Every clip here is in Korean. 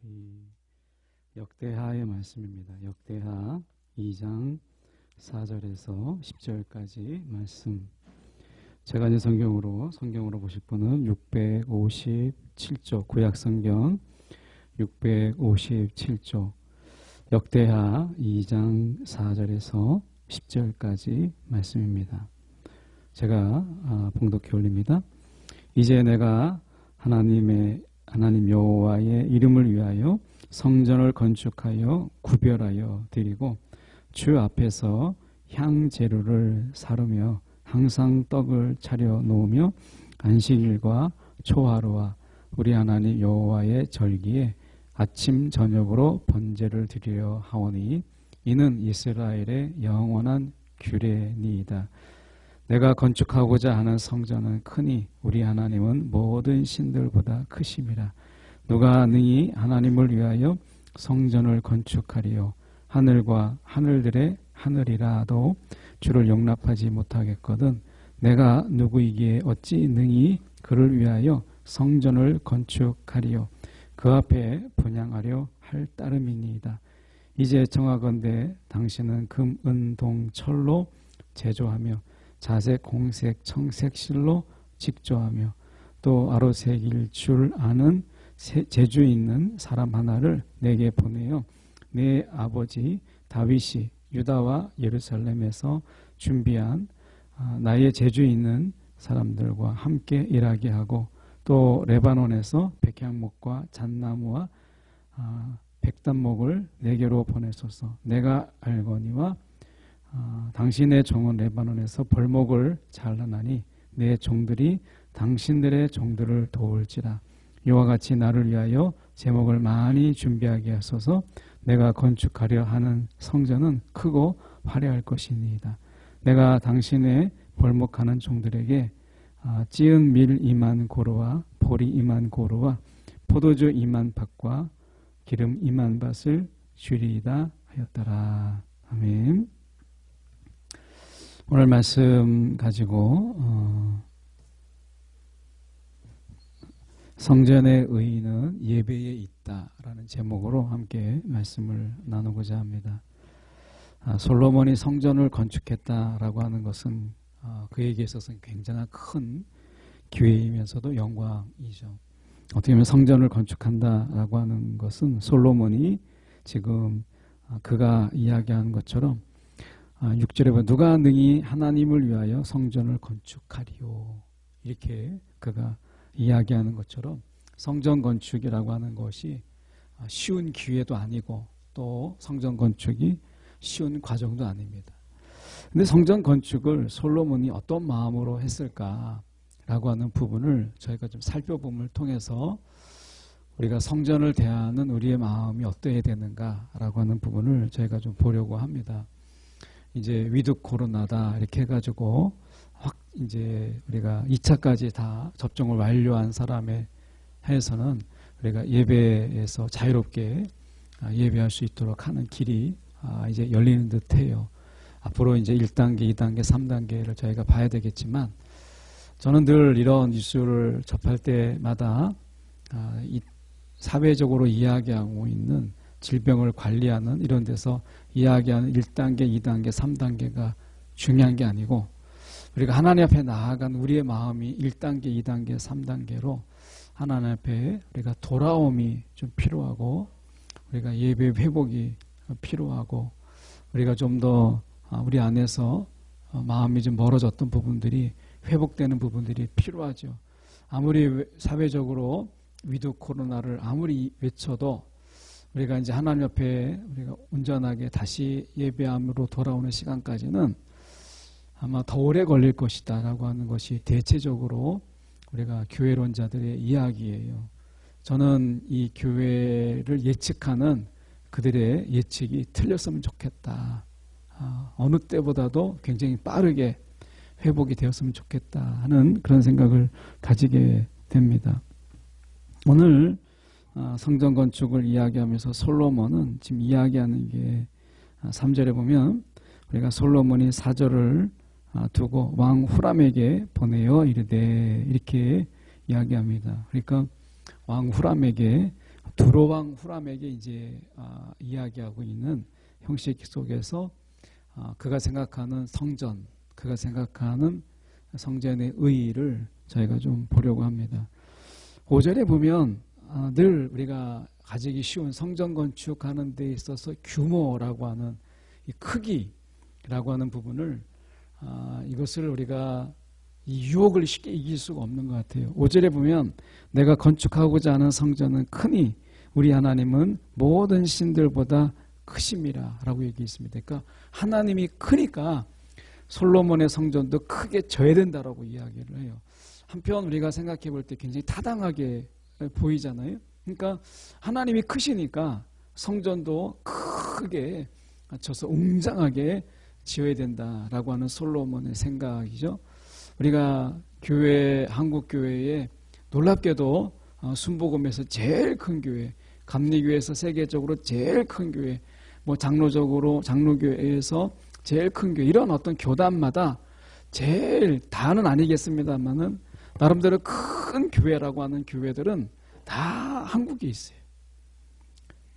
이 역대하의 말씀입니다. 역대하 2장 4절에서 10절까지 말씀. 제가 이제 성경으로 보실 분은 657조 구약성경 657조 역대하 2장 4절에서 10절까지 말씀입니다. 제가 봉독해 올립니다. 이제 내가 하나님 여호와의 이름을 위하여 성전을 건축하여 구별하여 드리고 주 앞에서 향재료를 사르며 항상 떡을 차려 놓으며 안식일과 초하루와 우리 하나님 여호와의 절기에 아침 저녁으로 번제를 드리려 하오니 이는 이스라엘의 영원한 규례니이다. 내가 건축하고자 하는 성전은 크니 우리 하나님은 모든 신들보다 크심이라. 누가 능히 하나님을 위하여 성전을 건축하리요. 하늘과 하늘들의 하늘이라도 주를 용납하지 못하겠거든. 내가 누구이기에 어찌 능히 그를 위하여 성전을 건축하리요. 그 앞에 분향하려 할 따름이니이다. 이제 정하건대 당신은 금, 은, 동, 철로 제조하며 자색, 공색, 청색 실로 직조하며 또 아로새길 줄 아는 재주 있는 사람 하나를 내게 보내어 내 아버지 다윗이 유다와 예루살렘에서 준비한 나의 재주 있는 사람들과 함께 일하게 하고 또 레바논에서 백향목과 잣나무와 백단목을 내게로 보내소서. 내가 알거니와 당신의 종은 레바논에서 벌목을 잘라나니 내 종들이 당신들의 종들을 도울지라. 이와 같이 나를 위하여 제목을 많이 준비하게 하소서. 내가 건축하려 하는 성전은 크고 화려할 것이니이다. 내가 당신의 벌목하는 종들에게 찌은 밀 2만 고루와 보리 2만 고루와 포도주 2만 밭과 기름 2만 밭을 주리이다 하였더라. 아멘. 오늘 말씀 가지고 성전의 의의는 예배에 있다라는 제목으로 함께 말씀을 나누고자 합니다. 솔로몬이 성전을 건축했다라고 하는 것은 그에게 있어서는 굉장한 큰 기회이면서도 영광이죠. 어떻게 보면 성전을 건축한다라고 하는 것은 솔로몬이 지금 그가 이야기하는 것처럼 6절에 보면 누가 능히 하나님을 위하여 성전을 건축하리요. 이렇게 그가 이야기하는 것처럼 성전 건축이라고 하는 것이 쉬운 기회도 아니고 또 성전 건축이 쉬운 과정도 아닙니다. 근데 성전 건축을 솔로몬이 어떤 마음으로 했을까라고 하는 부분을 저희가 좀 살펴봄을 통해서 우리가 성전을 대하는 우리의 마음이 어떠해야 되는가라고 하는 부분을 저희가 좀 보려고 합니다. 이제 위드 코로나다 이렇게 해가지고 확 이제 우리가 2차까지 다 접종을 완료한 사람에 해서는 우리가 예배에서 자유롭게 예배할 수 있도록 하는 길이 이제 열리는 듯해요. 앞으로 이제 1단계, 2단계, 3단계를 저희가 봐야 되겠지만 저는 늘 이런 뉴스를 접할 때마다 이 사회적으로 이야기하고 있는 질병을 관리하는 이런 데서 이야기하는 1단계, 2단계, 3단계가 중요한 게 아니고 우리가 하나님 앞에 나아간 우리의 마음이 1단계, 2단계, 3단계로 하나님 앞에 우리가 돌아옴이 좀 필요하고 우리가 예배 회복이 필요하고 우리가 좀 더 우리 안에서 마음이 좀 멀어졌던 부분들이 회복되는 부분들이 필요하죠. 아무리 사회적으로 위드 코로나를 아무리 외쳐도 우리가 이제 하나님 앞에 우리가 온전하게 다시 예배함으로 돌아오는 시간까지는 아마 더 오래 걸릴 것이다 라고 하는 것이 대체적으로 우리가 교회론자들의 이야기예요. 저는 이 교회를 예측하는 그들의 예측이 틀렸으면 좋겠다. 어느 때보다도 굉장히 빠르게 회복이 되었으면 좋겠다 하는 그런 생각을 가지게 됩니다. 오늘 성전 건축을 이야기하면서 솔로몬은 지금 이야기하는 게 3절에 보면 우리가 솔로몬이 사절을 두고 왕 후람에게 보내어 이르되 이렇게 이야기합니다. 그러니까 왕 후람에게 두로왕 후람에게 이제 이야기하고 있는 형식 속에서 그가 생각하는 성전, 그가 생각하는 성전의 의의를 저희가 좀 보려고 합니다. 5절에 보면 늘 우리가 가지기 쉬운 성전 건축하는 데 있어서 규모라고 하는 이 크기라고 하는 부분을 이것을 우리가 이 유혹을 쉽게 이길 수가 없는 것 같아요. 5절에 보면 내가 건축하고자 하는 성전은 크니 우리 하나님은 모든 신들보다 크심이라 라고 얘기했습니다. 그러니까 하나님이 크니까 솔로몬의 성전도 크게 져야 된다라고 이야기를 해요. 한편 우리가 생각해 볼 때 굉장히 타당하게 보이잖아요. 그러니까 하나님이 크시니까 성전도 크게 쳐서 웅장하게 지어야 된다라고 하는 솔로몬의 생각이죠. 우리가 교회, 한국 교회에 놀랍게도 순복음에서 제일 큰 교회, 감리교회에서 세계적으로 제일 큰 교회, 뭐 장로적으로 장로교회에서 제일 큰 교회, 이런 어떤 교단마다 제일 다는 아니겠습니다만은 나름대로 큰 교회라고 하는 교회들은 다 한국에 있어요.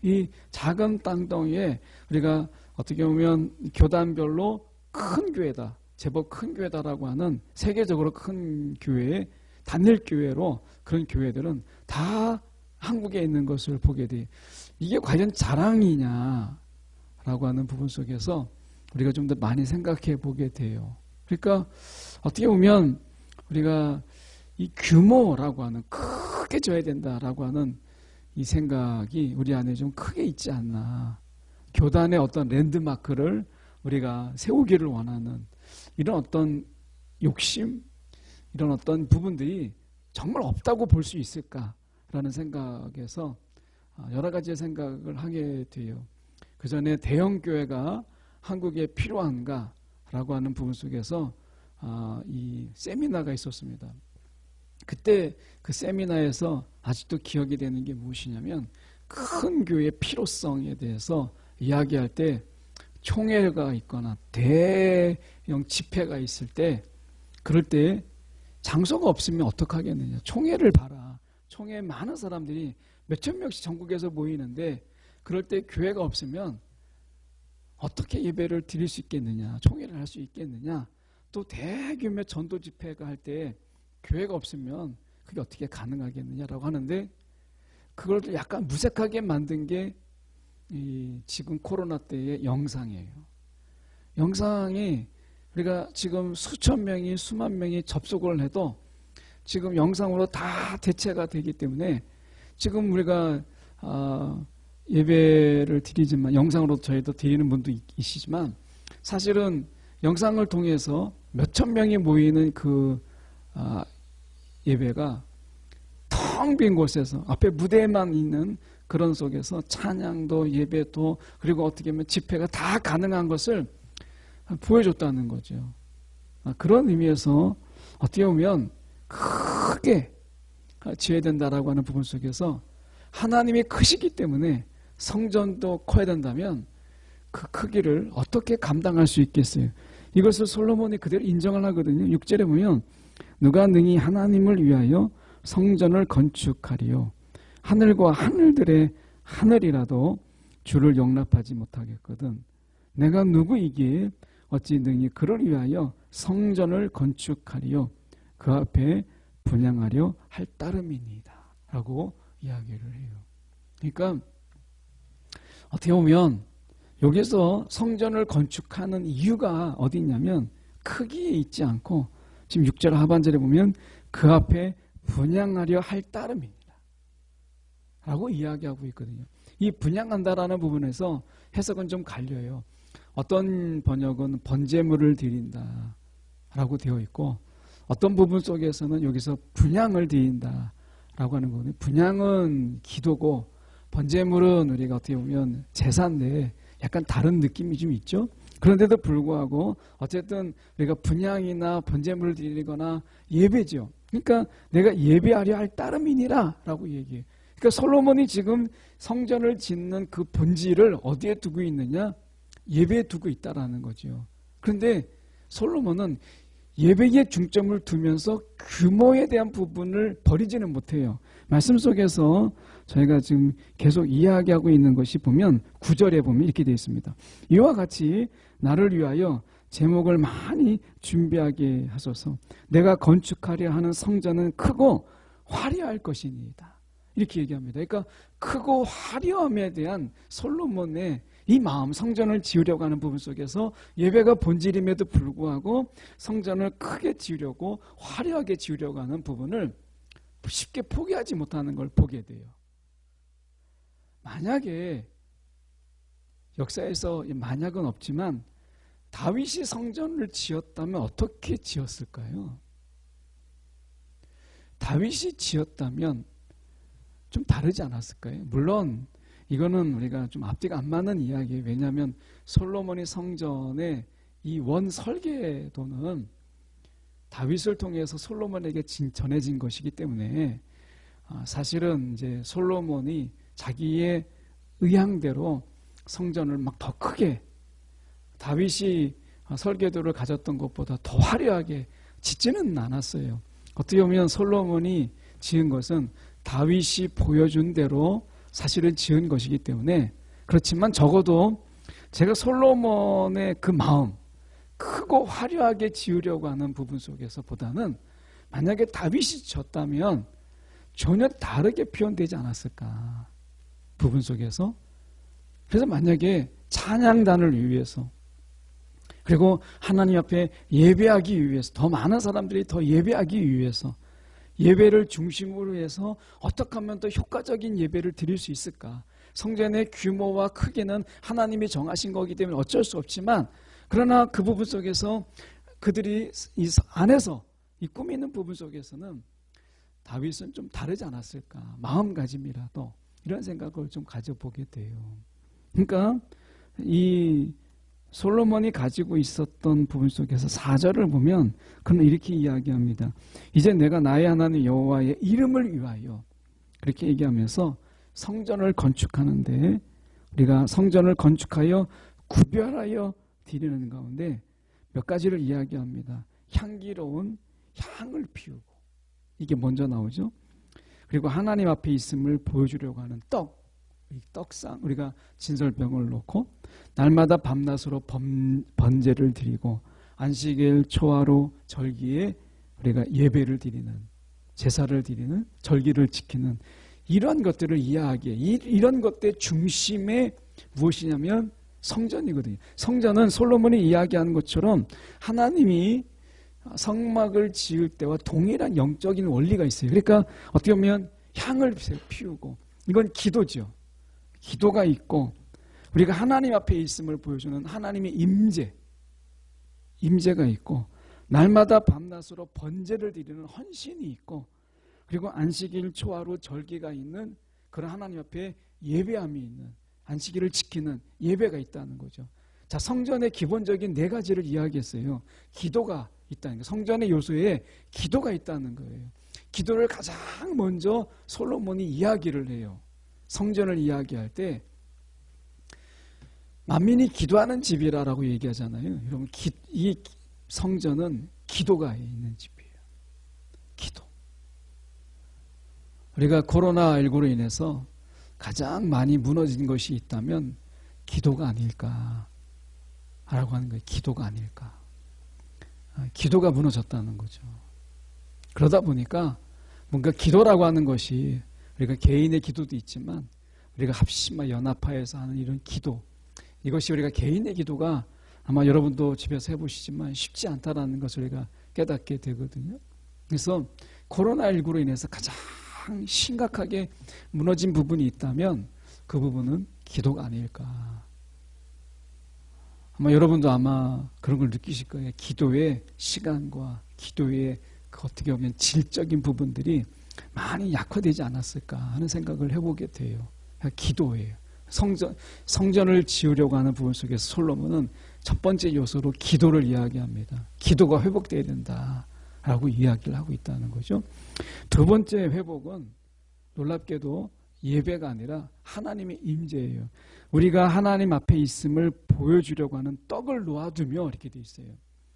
이 작은 땅덩이에 우리가 어떻게 보면 교단별로 큰 교회다, 제법 큰 교회다라고 하는 세계적으로 큰 교회의 단일교회로 그런 교회들은 다 한국에 있는 것을 보게 돼요. 이게 과연 자랑이냐라고 하는 부분 속에서 우리가 좀 더 많이 생각해 보게 돼요. 그러니까 어떻게 보면 우리가 이 규모라고 하는, 크게 져야 된다라고 하는 이 생각이 우리 안에 좀 크게 있지 않나. 교단의 어떤 랜드마크를 우리가 세우기를 원하는 이런 어떤 욕심, 이런 어떤 부분들이 정말 없다고 볼 수 있을까라는 생각에서 여러 가지 생각을 하게 돼요. 그 전에 대형교회가 한국에 필요한가라고 하는 부분 속에서 이 세미나가 있었습니다. 그때 그 세미나에서 아직도 기억이 되는 게 무엇이냐면 큰 교회의 필요성에 대해서 이야기할 때 총회가 있거나 대형 집회가 있을 때 그럴 때 장소가 없으면 어떡하겠느냐. 총회를 봐라. 총회에 많은 사람들이 몇천 명씩 전국에서 모이는데 그럴 때 교회가 없으면 어떻게 예배를 드릴 수 있겠느냐. 총회를 할 수 있겠느냐. 또 대규모 전도 집회가 할 때 교회가 없으면 그게 어떻게 가능하겠느냐라고 하는데 그걸 약간 무색하게 만든 게 이 지금 코로나 때의 영상이에요. 영상이 우리가 지금 수천 명이 수만 명이 접속을 해도 지금 영상으로 다 대체가 되기 때문에 지금 우리가 예배를 드리지만 영상으로 저희도 드리는 분도 있으시지만 사실은 영상을 통해서 몇천 명이 모이는 그 예배가 텅 빈 곳에서 앞에 무대만 있는 그런 속에서 찬양도 예배도 그리고 어떻게 보면 집회가 다 가능한 것을 보여줬다는 거죠. 그런 의미에서 어떻게 보면 크게 지어야 된다라고 하는 부분 속에서 하나님이 크시기 때문에 성전도 커야 된다면 그 크기를 어떻게 감당할 수 있겠어요? 이것을 솔로몬이 그대로 인정을 하거든요. 6절에 보면 누가 능히 하나님을 위하여 성전을 건축하리요. 하늘과 하늘들의 하늘이라도 주를 용납하지 못하겠거든. 내가 누구이기에 어찌 능히 그를 위하여 성전을 건축하리요. 그 앞에 분향하려 할 따름이니이다. 라고 이야기를 해요. 그러니까 어떻게 보면 여기서 성전을 건축하는 이유가 어디 있냐면 크기에 있지 않고 지금 6절 하반절에 보면 그 앞에 분향하려 할 따름이니라 라고 이야기하고 있거든요. 이 분향한다라는 부분에서 해석은 좀 갈려요. 어떤 번역은 번제물을 드린다 라고 되어 있고 어떤 부분 속에서는 여기서 분향을 드린다 라고 하는 거거든요. 분향은 기도고 번제물은 우리가 어떻게 보면 제사인데 약간 다른 느낌이 좀 있죠. 그런데도 불구하고 어쨌든 우리가 분향이나 번제물을 드리거나 예배죠. 그러니까 내가 예배하려 할 따름이니라 라고 얘기해요. 그러니까 솔로몬이 지금 성전을 짓는 그 본질을 어디에 두고 있느냐? 예배에 두고 있다라는 거죠. 그런데 솔로몬은 예배에 중점을 두면서 규모에 대한 부분을 버리지는 못해요. 말씀 속에서 저희가 지금 계속 이야기하고 있는 것이 보면 9절에 보면 이렇게 되어 있습니다. 이와 같이 나를 위하여 제목을 많이 준비하게 하소서. 내가 건축하려 하는 성전은 크고 화려할 것이니이다. 이렇게 얘기합니다. 그러니까 크고 화려함에 대한 솔로몬의 이 마음, 성전을 지으려고 하는 부분 속에서 예배가 본질임에도 불구하고 성전을 크게 지으려고 화려하게 지으려고 하는 부분을 쉽게 포기하지 못하는 걸 보게 돼요. 만약에 역사에서 만약은 없지만 다윗이 성전을 지었다면 어떻게 지었을까요? 다윗이 지었다면 좀 다르지 않았을까요? 물론 이거는 우리가 좀 앞뒤가 안 맞는 이야기예요. 왜냐하면 솔로몬이 성전의 이 원 설계도는 다윗을 통해서 솔로몬에게 전해진 것이기 때문에 사실은 이제 솔로몬이 자기의 의향대로 성전을 막 더 크게 다윗이 설계도를 가졌던 것보다 더 화려하게 짓지는 않았어요. 어떻게 보면 솔로몬이 지은 것은 다윗이 보여준 대로 사실은 지은 것이기 때문에 그렇지만 적어도 제가 솔로몬의 그 마음 크고 화려하게 지으려고 하는 부분 속에서 보다는 만약에 다윗이 지었다면 전혀 다르게 표현되지 않았을까 부분 속에서. 그래서 만약에 찬양단을 위해서 그리고 하나님 앞에 예배하기 위해서 더 많은 사람들이 더 예배하기 위해서 예배를 중심으로 해서 어떻게 하면 더 효과적인 예배를 드릴 수 있을까. 성전의 규모와 크기는 하나님이 정하신 거기 때문에 어쩔 수 없지만 그러나 그 부분 속에서 그들이 이 안에서 이 꾸미는 부분 속에서는 다윗은 좀 다르지 않았을까. 마음가짐이라도 이런 생각을 좀 가져보게 돼요. 그러니까 이 솔로몬이 가지고 있었던 부분 속에서 4절을 보면 그는 이렇게 이야기합니다. 이제 내가 나의 하나님 여호와의 이름을 위하여 그렇게 얘기하면서 성전을 건축하는데 우리가 성전을 건축하여 구별하여 드리는 가운데 몇 가지를 이야기합니다. 향기로운 향을 피우고 이게 먼저 나오죠. 그리고 하나님 앞에 있음을 보여주려고 하는 떡상 우리가 진설병을 놓고 날마다 밤낮으로 번제를 드리고 안식일 초하루 절기에 우리가 예배를 드리는 제사를 드리는 절기를 지키는 이런 것들을 이해하기에 이런 것들의 중심에 무엇이냐면 성전이거든요. 성전은 솔로몬이 이야기하는 것처럼 하나님이 성막을 지을 때와 동일한 영적인 원리가 있어요. 그러니까 어떻게 보면 향을 피우고 이건 기도죠. 기도가 있고 우리가 하나님 앞에 있음을 보여주는 하나님의 임재가 있고 날마다 밤낮으로 번제를 드리는 헌신이 있고 그리고 안식일 초하루 절기가 있는 그런 하나님 앞에 예배함이 있는 안식일을 지키는 예배가 있다는 거죠. 자, 성전의 기본적인 4가지를 이야기했어요. 기도가 있다는 거예요. 성전의 요소에 기도가 있다는 거예요. 기도를 가장 먼저 솔로몬이 이야기를 해요. 성전을 이야기할 때 만민이 기도하는 집이라고 얘기하잖아요. 여러분 이 성전은 기도가 있는 집이에요. 기도. 우리가 코로나19로 인해서 가장 많이 무너진 것이 있다면 기도가 아닐까 라고 하는 거예요. 기도가 아닐까. 기도가 무너졌다는 거죠. 그러다 보니까 뭔가 기도라고 하는 것이 우리가 개인의 기도도 있지만 우리가 합심과 연합하여서 하는 이런 기도 이것이 우리가 개인의 기도가 아마 여러분도 집에서 해보시지만 쉽지 않다라는 것을 우리가 깨닫게 되거든요. 그래서 코로나19로 인해서 가장 심각하게 무너진 부분이 있다면 그 부분은 기도가 아닐까. 아마 여러분도 아마 그런 걸 느끼실 거예요. 기도의 시간과 기도의 그 어떻게 보면 질적인 부분들이 많이 약화되지 않았을까 하는 생각을 해보게 돼요. 기도예요. 성전을 지으려고 하는 부분 속에서 솔로몬은 첫 번째 요소로 기도를 이야기합니다. 기도가 회복되어야 된다라고 이야기를 하고 있다는 거죠. 두 번째 회복은 놀랍게도 예배가 아니라 하나님의 임재예요. 우리가 하나님 앞에 있음을 보여주려고 하는 떡을 놓아두며 이렇게 돼 있어요.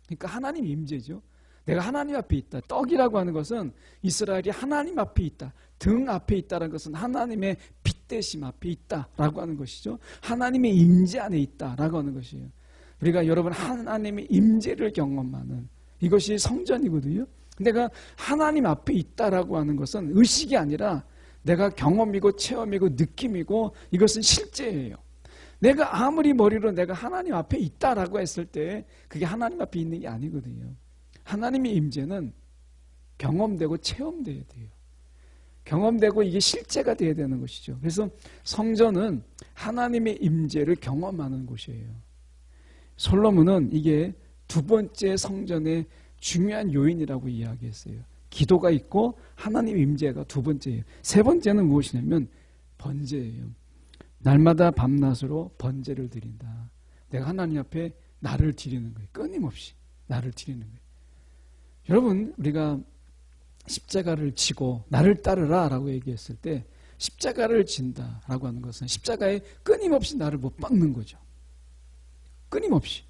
그러니까 하나님 임재죠. 내가 하나님 앞에 있다. 떡이라고 하는 것은 이스라엘이 하나님 앞에 있다. 등 앞에 있다는 것은 하나님의 빛대심 앞에 있다라고 하는 것이죠. 하나님의 임재 안에 있다라고 하는 것이에요. 우리가 여러분 하나님의 임재를 경험하는 이것이 성전이거든요. 내가 하나님 앞에 있다라고 하는 것은 의식이 아니라 내가 경험이고 체험이고 느낌이고 이것은 실제예요. 내가 아무리 머리로 내가 하나님 앞에 있다라고 했을 때 그게 하나님 앞에 있는 게 아니거든요. 하나님의 임재는 경험되고 체험돼야 돼요. 경험되고 이게 실제가 돼야 되는 것이죠. 그래서 성전은 하나님의 임재를 경험하는 곳이에요. 솔로몬은 이게 두 번째 성전의 중요한 요인이라고 이야기했어요. 기도가 있고 하나님 임재가 두 번째예요. 세 번째는 무엇이냐면 번제예요. 날마다 밤낮으로 번제를 드린다. 내가 하나님 앞에 나를 드리는 거예요. 끊임없이 나를 드리는 거예요. 여러분, 우리가 십자가를 지고 나를 따르라 라고 얘기했을 때 십자가를 진다 라고 하는 것은 십자가에 끊임없이 나를 못 박는 거죠. 끊임없이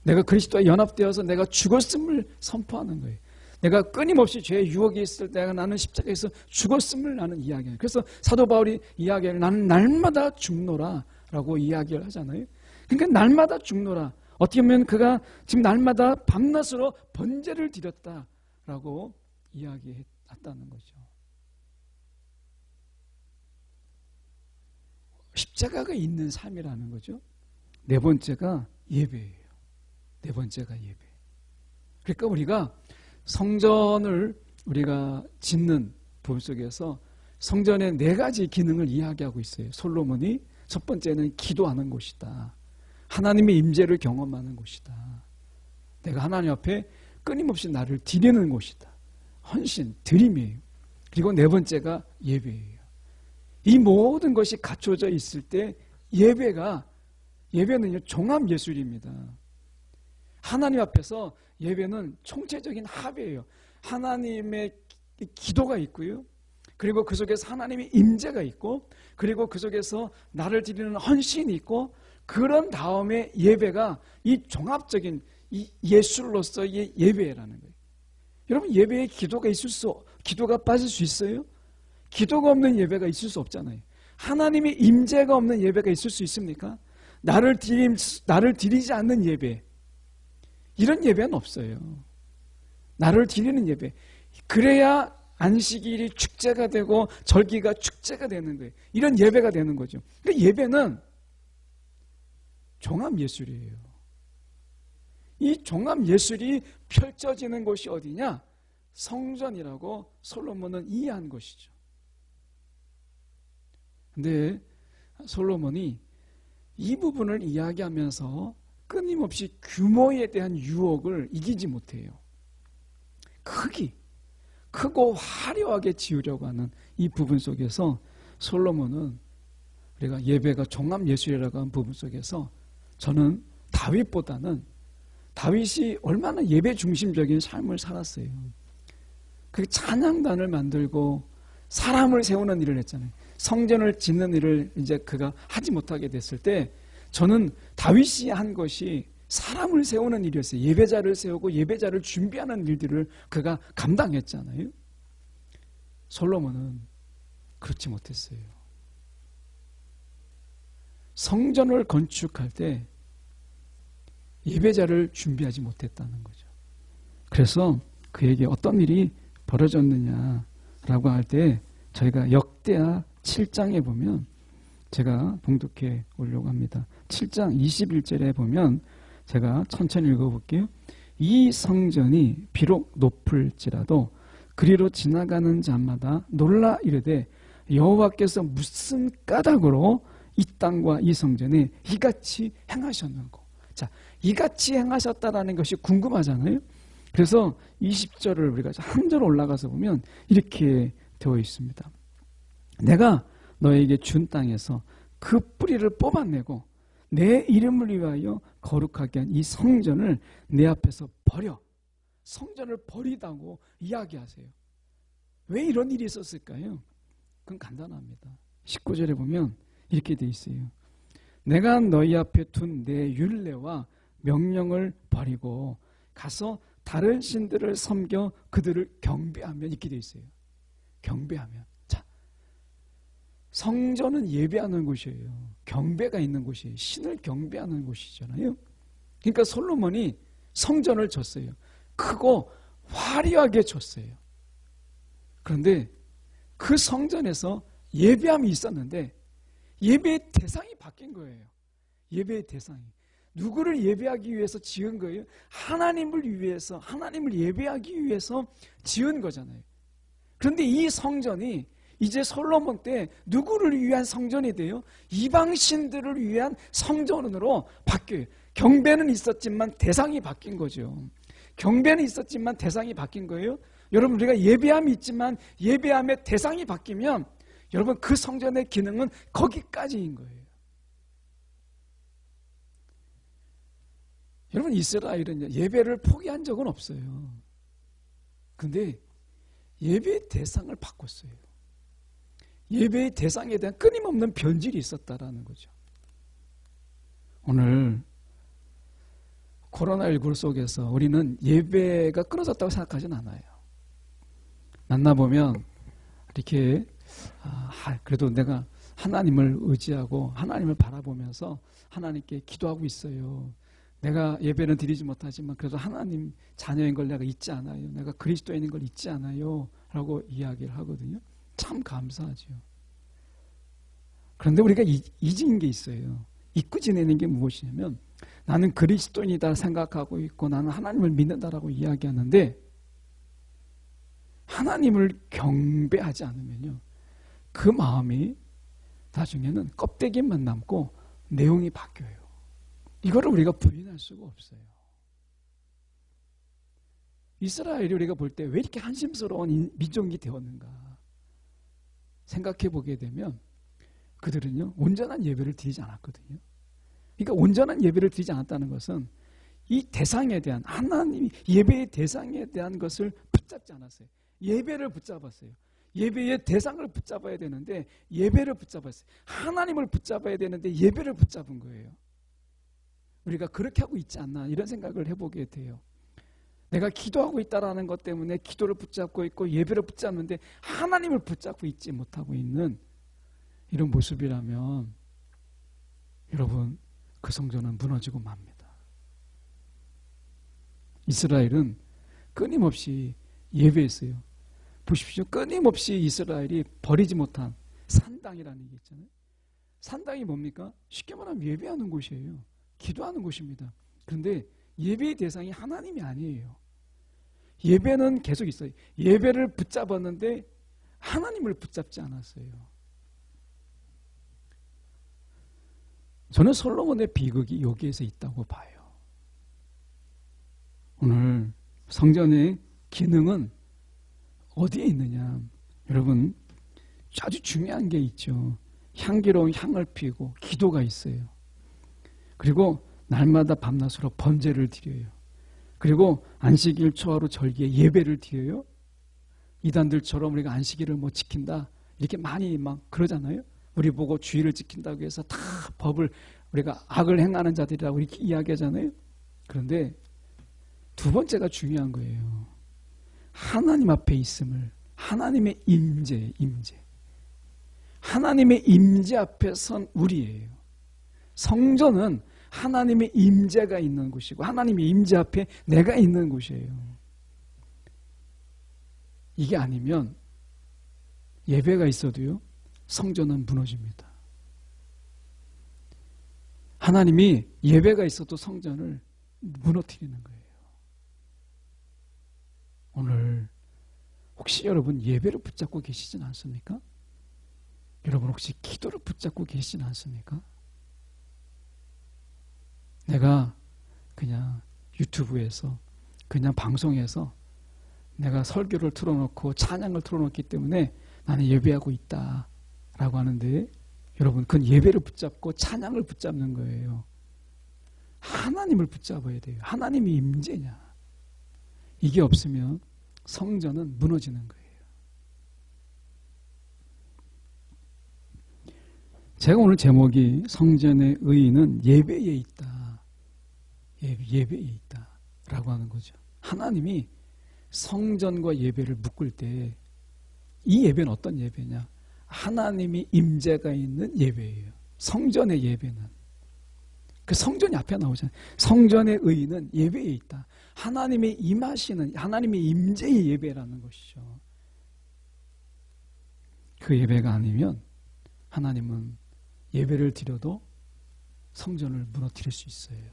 내가 그리스도와 연합되어서 내가 죽었음을 선포하는 거예요. 내가 끊임없이 죄의 유혹이 있을 때 나는 십자가에서 죽었음을 나는 이야기해요. 그래서 사도 바울이 이야기를 나는 날마다 죽노라 라고 이야기를 하잖아요. 그러니까 날마다 죽노라. 어떻게 보면 그가 지금 날마다 밤낮으로 번제를 드렸다라고 이야기했다는 거죠. 십자가가 있는 삶이라는 거죠. 네 번째가 예배예요. 네 번째가 예배. 그러니까 우리가 성전을 우리가 짓는 부분 속에서 성전의 네 가지 기능을 이야기하고 있어요. 솔로몬이 첫 번째는 기도하는 곳이다. 하나님의 임재를 경험하는 곳이다. 내가 하나님 앞에 끊임없이 나를 드리는 곳이다. 헌신, 드림이에요. 그리고 네 번째가 예배예요. 이 모든 것이 갖춰져 있을 때 예배는요 종합예술입니다. 하나님 앞에서 예배는 총체적인 합이에요. 하나님의 기도가 있고요. 그리고 그 속에서 하나님의 임재가 있고 그리고 그 속에서 나를 드리는 헌신이 있고 그런 다음에 예배가 이 종합적인 이 예술로서의 예배라는 거예요. 여러분 예배에 기도가 빠질 수 있어요? 기도가 없는 예배가 있을 수 없잖아요. 하나님의 임재가 없는 예배가 있을 수 있습니까? 나를 드리지 않는 예배 이런 예배는 없어요. 나를 드리는 예배 그래야 안식일이 축제가 되고 절기가 축제가 되는 거예요. 이런 예배가 되는 거죠. 그러니까 예배는 종합예술이에요. 이 종합예술이 펼쳐지는 곳이 어디냐? 성전이라고 솔로몬은 이해한 것이죠. 근데 솔로몬이 이 부분을 이야기하면서 끊임없이 규모에 대한 유혹을 이기지 못해요. 크고 화려하게 지으려고 하는 이 부분 속에서 솔로몬은 우리가 예배가 종합예술이라고 하는 부분 속에서 저는 다윗이 얼마나 예배 중심적인 삶을 살았어요. 그 찬양단을 만들고 사람을 세우는 일을 했잖아요. 성전을 짓는 일을 이제 그가 하지 못하게 됐을 때 저는 다윗이 한 것이 사람을 세우는 일이었어요. 예배자를 세우고 예배자를 준비하는 일들을 그가 감당했잖아요. 솔로몬은 그렇지 못했어요. 성전을 건축할 때 예배자를 준비하지 못했다는 거죠. 그래서 그에게 어떤 일이 벌어졌느냐라고 할 때 저희가 역대하 7장에 보면 제가 봉독해 오려고 합니다. 7장 21절에 보면 제가 천천히 읽어볼게요. 이 성전이 비록 높을지라도 그리로 지나가는 자마다 놀라 이르되 여호와께서 무슨 까닭으로 이 땅과 이 성전에 이같이 행하셨는고. 자, 이같이 행하셨다라는 것이 궁금하잖아요. 그래서 20절을 우리가 한 절 올라가서 보면 이렇게 되어 있습니다. 내가 너에게 준 땅에서 그 뿌리를 뽑아내고 내 이름을 위하여 거룩하게 한 이 성전을 내 앞에서 버려. 성전을 버리다고 이야기하세요. 왜 이런 일이 있었을까요? 그건 간단합니다. 19절에 보면 이렇게 돼 있어요. 내가 너희 앞에 둔 내 율례와 명령을 버리고 가서 다른 신들을 섬겨 그들을 경배하면 있게 돼 있어요. 경배하면. 자, 성전은 예배하는 곳이에요. 경배가 있는 곳이에요. 신을 경배하는 곳이잖아요. 그러니까 솔로몬이 성전을 졌어요. 크고 화려하게 졌어요. 그런데 그 성전에서 예배함이 있었는데 예배의 대상이 바뀐 거예요. 예배의 대상이. 누구를 예배하기 위해서 지은 거예요? 하나님을 위해서, 하나님을 예배하기 위해서 지은 거잖아요. 그런데 이 성전이 이제 솔로몬 때 누구를 위한 성전이 돼요? 이방신들을 위한 성전으로 바뀌어요. 경배는 있었지만 대상이 바뀐 거죠. 경배는 있었지만 대상이 바뀐 거예요. 여러분, 우리가 예배함이 있지만 예배함의 대상이 바뀌면 여러분, 그 성전의 기능은 거기까지인 거예요. 여러분, 이스라엘은 예배를 포기한 적은 없어요. 근데 예배의 대상을 바꿨어요. 예배의 대상에 대한 끊임없는 변질이 있었다라는 거죠. 오늘 코로나19 속에서 우리는 예배가 끊어졌다고 생각하진 않아요. 만나보면 이렇게 그래도 내가 하나님을 의지하고 하나님을 바라보면서 하나님께 기도하고 있어요. 내가 예배는 드리지 못하지만 그래도 하나님 자녀인 걸 내가 잊지 않아요. 내가 그리스도인인 걸 잊지 않아요. 라고 이야기를 하거든요. 참 감사하죠. 그런데 우리가 잊은 게 있어요. 잊고 지내는 게 무엇이냐면 나는 그리스도인이다 생각하고 있고 나는 하나님을 믿는다라고 이야기하는데 하나님을 경배하지 않으면요. 그 마음이 나중에는 껍데기만 남고 내용이 바뀌어요. 이거를 우리가 부인할 수가 없어요. 이스라엘이 우리가 볼 때 왜 이렇게 한심스러운 민족이 되었는가 생각해 보게 되면 그들은요 온전한 예배를 드리지 않았거든요. 그러니까 온전한 예배를 드리지 않았다는 것은 이 대상에 대한 하나님 예배의 대상에 대한 것을 붙잡지 않았어요. 예배를 붙잡았어요. 예배의 대상을 붙잡아야 되는데 예배를 붙잡았어요. 하나님을 붙잡아야 되는데 예배를 붙잡은 거예요. 우리가 그렇게 하고 있지 않나 이런 생각을 해보게 돼요. 내가 기도하고 있다는 것 때문에 기도를 붙잡고 있고 예배를 붙잡는데 하나님을 붙잡고 있지 못하고 있는 이런 모습이라면 여러분 그 성전은 무너지고 맙니다. 이스라엘은 끊임없이 예배했어요. 보십시오. 끊임없이 이스라엘이 버리지 못한 산당이라는 게 있잖아요. 산당이 뭡니까? 쉽게 말하면 예배하는 곳이에요. 기도하는 곳입니다. 그런데 예배의 대상이 하나님이 아니에요. 예배는 계속 있어요. 예배를 붙잡았는데 하나님을 붙잡지 않았어요. 저는 솔로몬의 비극이 여기에서 있다고 봐요. 오늘 성전의 기능은 어디에 있느냐? 여러분 아주 중요한 게 있죠. 향기로운 향을 피우고 기도가 있어요. 그리고 날마다 밤낮으로 번제를 드려요. 그리고 안식일 초하루 절기에 예배를 드려요. 이단들처럼 우리가 안식일을 뭐 지킨다 이렇게 많이 막 그러잖아요. 우리 보고 주의를 지킨다고 해서 다 법을 우리가 악을 행하는 자들이라고 이렇게 이야기하잖아요. 그런데 두 번째가 중요한 거예요. 하나님 앞에 있음을 하나님의 임재 하나님의 임재 앞에 선 우리예요. 성전은 하나님의 임재가 있는 곳이고 하나님의 임재 앞에 내가 있는 곳이에요. 이게 아니면 예배가 있어도요 성전은 무너집니다. 하나님이 예배가 있어도 성전을 무너뜨리는 거예요. 오늘 혹시 여러분 예배를 붙잡고 계시진 않습니까? 여러분 혹시 기도를 붙잡고 계시진 않습니까? 내가 그냥 유튜브에서 그냥 방송에서 내가 설교를 틀어놓고 찬양을 틀어놓기 때문에 나는 예배하고 있다라고 하는데 여러분 그건 예배를 붙잡고 찬양을 붙잡는 거예요. 하나님을 붙잡아야 돼요. 하나님이 임재냐. 이게 없으면 성전은 무너지는 거예요. 제가 오늘 제목이 성전의 의인은 예배에 있다. 예배에 있다 라고 하는 거죠. 하나님이 성전과 예배를 묶을 때 이 예배는 어떤 예배냐? 하나님이 임재가 있는 예배예요. 성전의 예배는. 그 성전이 앞에 나오잖아요. 성전의 의는 예배에 있다. 하나님의 임하시는, 하나님의 임재의 예배라는 것이죠. 그 예배가 아니면 하나님은 예배를 드려도 성전을 무너뜨릴 수 있어요.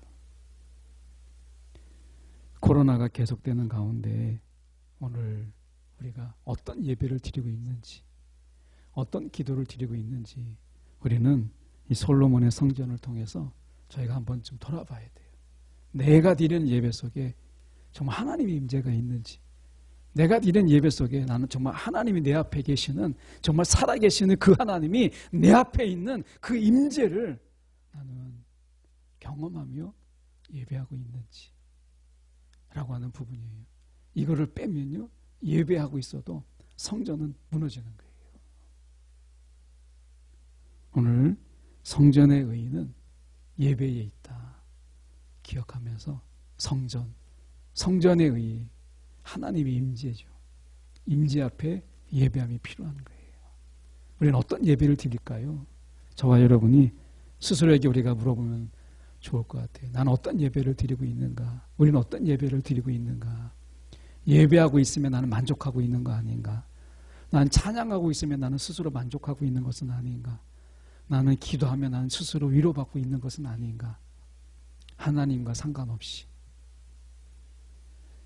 코로나가 계속되는 가운데 오늘 우리가 어떤 예배를 드리고 있는지, 어떤 기도를 드리고 있는지 우리는 이 솔로몬의 성전을 통해서 저희가 한번 좀 돌아봐야 돼요. 내가 드리는 예배 속에 정말 하나님의 임재가 있는지, 내가 드리는 예배 속에 나는 정말 하나님이 내 앞에 계시는, 정말 살아계시는 그 하나님이 내 앞에 있는 그 임재를 나는 경험하며 예배하고 있는지 라고 하는 부분이에요. 이거를 빼면요, 예배하고 있어도 성전은 무너지는 거예요. 오늘 성전의 의의는 예배에 있다 기억하면서 성전의 의의, 하나님의 임재죠. 임재 앞에 예배함이 필요한 거예요. 우리는 어떤 예배를 드릴까요? 저와 여러분이 스스로에게 우리가 물어보면 좋을 것 같아요. 나는 어떤 예배를 드리고 있는가? 우리는 어떤 예배를 드리고 있는가? 예배하고 있으면 나는 만족하고 있는 거 아닌가? 나는 찬양하고 있으면 나는 스스로 만족하고 있는 것은 아닌가? 나는 기도하면 나는 스스로 위로받고 있는 것은 아닌가? 하나님과 상관없이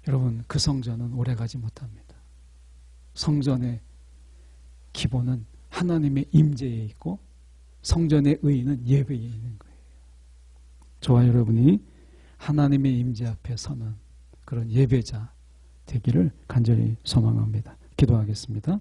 여러분, 그 성전은 오래가지 못합니다. 성전의 기본은 하나님의 임재에 있고 성전의 의의는 예배에 있는 거예요. 저와 여러분이 하나님의 임재 앞에 서는 그런 예배자 되기를 간절히 소망합니다. 기도하겠습니다.